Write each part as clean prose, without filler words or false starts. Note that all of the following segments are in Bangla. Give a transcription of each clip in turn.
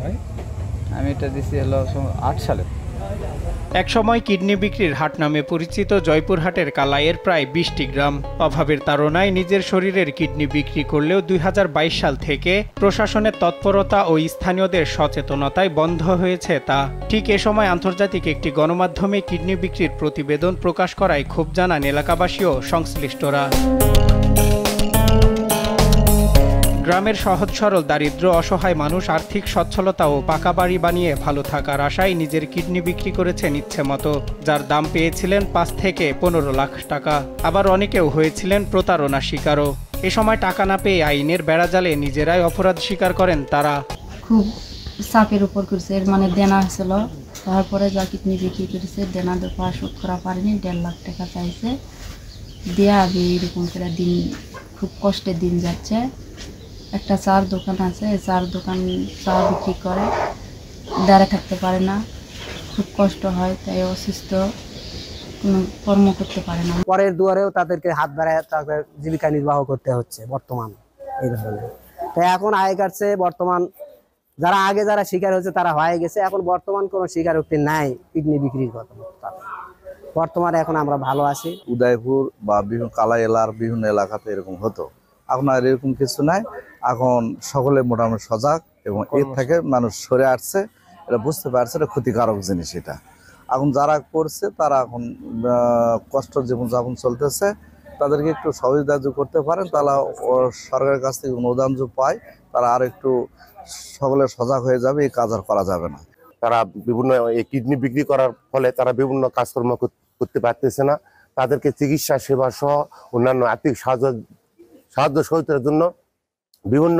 ভাই আমি এটা দিছি হলো 8 সালে। একসময় কিডনি বিক্রির হাট নামে পরিচিত জয়পুরহাটের কালাইয়ের প্রায় ২০টি গ্রাম অভাবের তাড়নায় নিজের শরীরের কিডনি বিক্রি করলেও ২০২২ সাল থেকে প্রশাসনের তৎপরতা ও স্থানীয়দের সচেতনতায় বন্ধ হয়েছে তা। ঠিক এ সময় আন্তর্জাতিক একটি গণমাধ্যমে কিডনি বিক্রির প্রতিবেদন প্রকাশ করায় ক্ষোভ জানান এলাকাবাসী ও সংশ্লিষ্টরা। গ্রামের সহজ সরল দারিদ্র অসহায় মানুষ আর্থিক সচ্ছলতা ও পাকা বাড়ি বানিয়ে ভালো থাকার আশায় নিজের কিডনি বিক্রি করেছেন ইচ্ছে মতো, যার দাম পেয়েছিলেন ৫ থেকে ১৫ লাখ টাকা। আবার অনেকেও হয়েছিলেন প্রতারণা শিকারও। এ সময় টাকা না পেয়ে আইনের বেড়াজালে নিজেরাই অপরাধ স্বীকার করেন তারা। খুব চাপের উপর করছে, মানে দেনা হয়েছিল, তারপরে যা কিডনি বিক্রি করেছে দেনা দেওয়া শোধ করা পারেনি, ১.৫ লাখ টাকা চাইছে দেয়া। আমি এরকম করে দিন খুব কষ্টের দিন যাচ্ছে। একটা চার দোকান আছে, চার দোকান চা বিক্রি করে, দাঁড়িয়ে থাকতে পারে না, খুব কষ্ট হয়, তাই অসুস্থ, কোনো কর্ম করতে পারে না। পরের দুয়ারেও তাদেরকে হাত বাড়ায় তাদের জীবিকা নির্বাহ করতে হচ্ছে বর্তমান এই ধরনের। তাই এখন আয় কাটছে বর্তমান, যারা আগে যারা শিকার হয়েছে তারা হয়ে গেছে, এখন বর্তমান কোনো স্বীকারোক্তি নাই কিডনি বিক্রির কথা। বর্তমানে এখন আমরা ভালো আছি। উদয়পুর বা বিভিন্ন কালাই এলাকার বিভিন্ন এলাকাতে এরকম হতো, এখন আর এরকম কিছু নাই। এখন সকলে মোটামুটি সজাগ এবং এর থেকে মানুষ সরে আসছে, এটা বুঝতে পারছে এটা ক্ষতিকারক জিনিস। এটা এখন যারা করছে তারা এখন কষ্ট জীবনযাপন চলতেছে, তাদেরকে একটু সহযোগিতা করতে পারেন, তারা সরকারের কাছ থেকে অনুদান যে পায় তারা আর একটু সকলে সজাগ হয়ে যাবে, এই কাজ আর করা যাবে না। তারা বিভিন্ন এই কিডনি বিক্রি করার ফলে তারা বিভিন্ন কাজকর্ম করতে পারতেছে না, তাদেরকে চিকিৎসা সেবা সহ অন্যান্য আর্থিক সাহায্য সহযোগিতার জন্য বিভিন্ন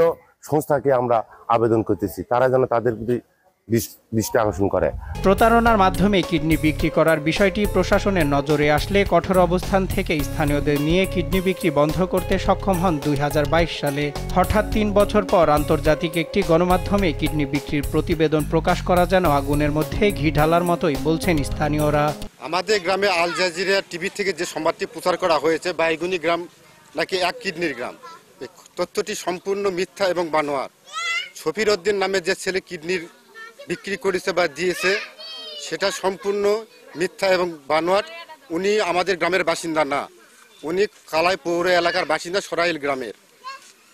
সংস্থাকে আমরা আবেদন করতেছি, তারা যেন তাদের প্রতি দৃষ্টি আকর্ষণ করে। প্রতারণার মাধ্যমে কিডনি বিক্রি করার বিষয়টি প্রশাসনের নজরে আসলে কঠোর অবস্থান থেকে স্থানীয়দের নিয়ে কিডনি বিক্রি বন্ধ করতে সক্ষম হন ২০২২ সালে। হঠাৎ ৩ বছর পর আন্তর্জাতিক একটি গণমাধ্যমে কিডনি বিক্রির প্রতিবেদন প্রকাশ করা যেন আগুনের মধ্যে ঘি ঢালার মতোই বলছেন স্থানীয়রা। আমাদের গ্রামে আল জাজিরা টিভি থেকে যে সংবাদটি প্রচার করা হয়েছে বাইগুনি গ্রাম নাকি এক কিডনির গ্রাম, এই তথ্যটি সম্পূর্ণ মিথ্যা এবং বানোয়ার। শফির উদ্দিন নামে যে ছেলে কিডনির বিক্রি করেছে বা দিয়েছে সেটা সম্পূর্ণ মিথ্যা এবং বানোয়ার। উনি আমাদের গ্রামের বাসিন্দা না, উনি কালাই পৌর এলাকার বাসিন্দা, সরাইল গ্রামের।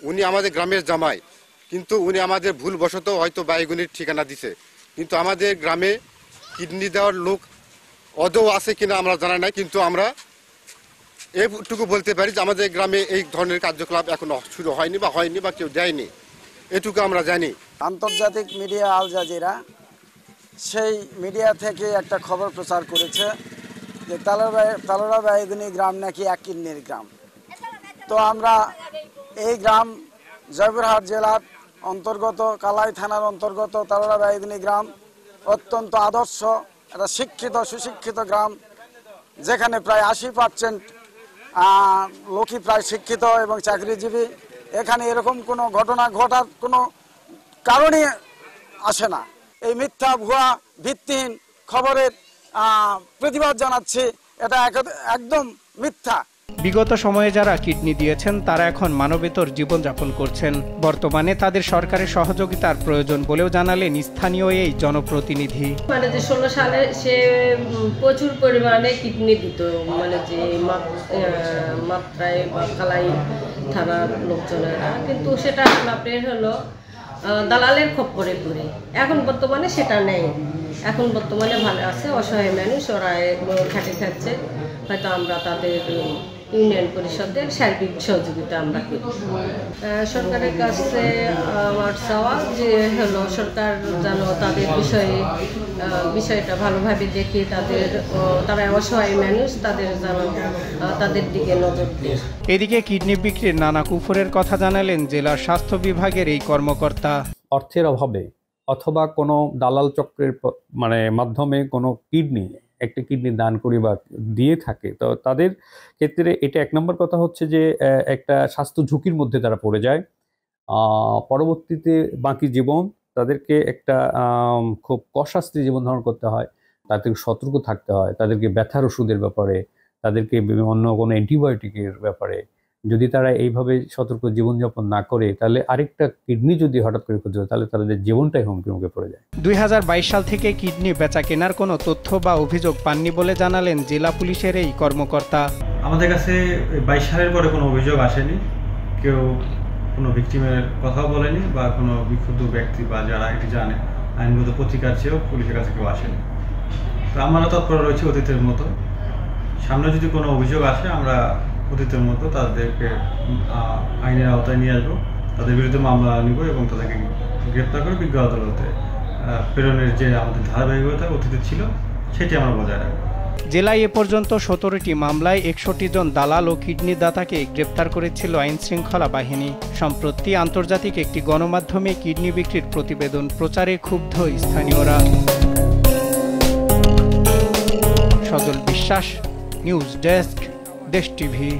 উনি আমাদের গ্রামের জামাই, কিন্তু উনি আমাদের ভুলবশত হয়তো বাইগুনির ঠিকানা দিছে, কিন্তু আমাদের গ্রামে কিডনি দেওয়ার লোক অদৌ আছে কিনা আমরা জানা নাই। কিন্তু আমরা এটুকু বলতে পারি যে আমাদের গ্রামে এই ধরনের কার্যকলাপ এখনো শুরু হয়নি বা কেউ দেয়নি, এটুকু আমরা জানি। আন্তর্জাতিক মিডিয়া আল জাজিরা সেই মিডিয়া থেকে একটা খবর প্রচার করেছে যে তালোড়া বাইগুনি গ্রাম নাকি এক কিডনির গ্রাম। তো আমরা এই গ্রাম জয়পুরহাট জেলার অন্তর্গত কালাই থানার অন্তর্গত তালোড়া বাইগুনি গ্রাম অত্যন্ত আদর্শ একটা শিক্ষিত সুশিক্ষিত গ্রাম, যেখানে প্রায় ৮০% লোকই প্রায় শিক্ষিত এবং চাকরিজীবী। এখানে এরকম কোনো ঘটনা ঘটার কোনো কারণই আসে না। এই মিথ্যা ভুয়া ভিত্তিহীন খবরের প্রতিবাদ জানাচ্ছি, এটা একদম মিথ্যা। বিগত সময়ে যারা কিডনি দিয়েছেন তারা এখন মানবেতর জীবনযাপন করছেন। বর্তমানে তাদের সরকারের সহযোগিতার প্রয়োজন বলেও জানালেন স্থানীয় এই জনপ্রতিনিধি। মানে যে 16 সালে সে প্রচুর পরিমাণে কিডনি দিত, মানে যে মাত্রায় বা কালাই থানার লোকজনেরা, কিন্তু সেটা এখন আপনার হলো দালালের খপ্পরে পড়ে। এখন বর্তমানে সেটা নেই, এখন বর্তমানে ভালো আছে, অসহায় মানুষ ওরা খাটে খাচ্ছে। হয়তো আমরা তাদের ইউনিয়ন পরিষদের সার্বিক সহযোগিতা আমরা করি। সরকারের কাছে আমার চাওয়া যে হলো সরকার যেন তাদের বিষয়টা ভালোভাবে দেখে তারা অসহায় মানুষ, তাদের দিকে নজর দেয়। এদিকে কিডনি বিক্রির নানা কুফরের কথা জানালেন জেলার স্বাস্থ্য বিভাগের এই কর্মকর্তা। অর্থের অভাবে অথবা কোনো দালাল চক্রের মাধ্যমে কোনো একটা কিডনি দান করি বা দিয়ে থাকে, তো তাদের ক্ষেত্রে এটা ১ নম্বর কথা হচ্ছে যে একটা স্বাস্থ্য ঝুঁকির মধ্যে তারা পড়ে যায়। পরবর্তীতে বাকি জীবন তাদেরকে একটা খুব কষ্টাস্ত্রী জীবন ধারণ করতে হয়, তাদেরকে সতর্ক থাকতে হয়, তাদেরকে ব্যথার ওষুধের ব্যাপারে, তাদেরকে অন্য কোনো অ্যান্টিবায়োটিকের ব্যাপারে যদি তারা এইভাবে সতর্ক জীবনযাপন না করে, তাহলে আরেকটা কিডনি যদি হঠাৎ করে ক্ষতি হয়, তাহলে তাদের জীবনটাই হুমকির মুখে পড়ে যায়। 2022 সাল থেকে কিডনি বেচা কেনার কোনো তথ্য বা অভিযোগ পাননি বলে জানালেন জেলা পুলিশের এই কর্মকর্তা। আমাদের কাছে 22 সালের পরে কোনো অভিযোগ আসেনি, কেউ কোনো ভিকটিমের কথাও বলেনি বা কোনো বিক্ষুব্ধ ব্যক্তি বা যারা এটি জানে আইনগত প্রতিকার চেয়েও পুলিশের কাছে কেউ আসেনি। তো আমরা তৎপর রয়েছি অতীতের মতো। সামনে যদি কোনো অভিযোগ আসে আমরা অতীতের মতো তাদেরকে আইনের আওতায় নিয়ে আসবো, তাদের বিরুদ্ধে মামলা নিব এবং তাদেরকে গ্রেপ্তার করে বিজ্ঞ আদালতে প্রেরণের যে আমাদের ধারাবাহিকতা অতীতে ছিল সেটি আমরা বজায় রাখবো। জেলায় এ পর্যন্ত 17টি মামলায় 61 জন দালাল ও কিডনি দাতাকে গ্রেপ্তার করেছিল আইন শৃঙ্খলা বাহিনী। সম্প্রতি আন্তর্জাতিক একটি গণমাধ্যমে কিডনি বিক্রির প্রতিবেদন প্রচারে ক্ষুব্ধ স্থানীয়রা। সজল বিশ্বাস, নিউজ ডেস্ক, দেশ টিভি।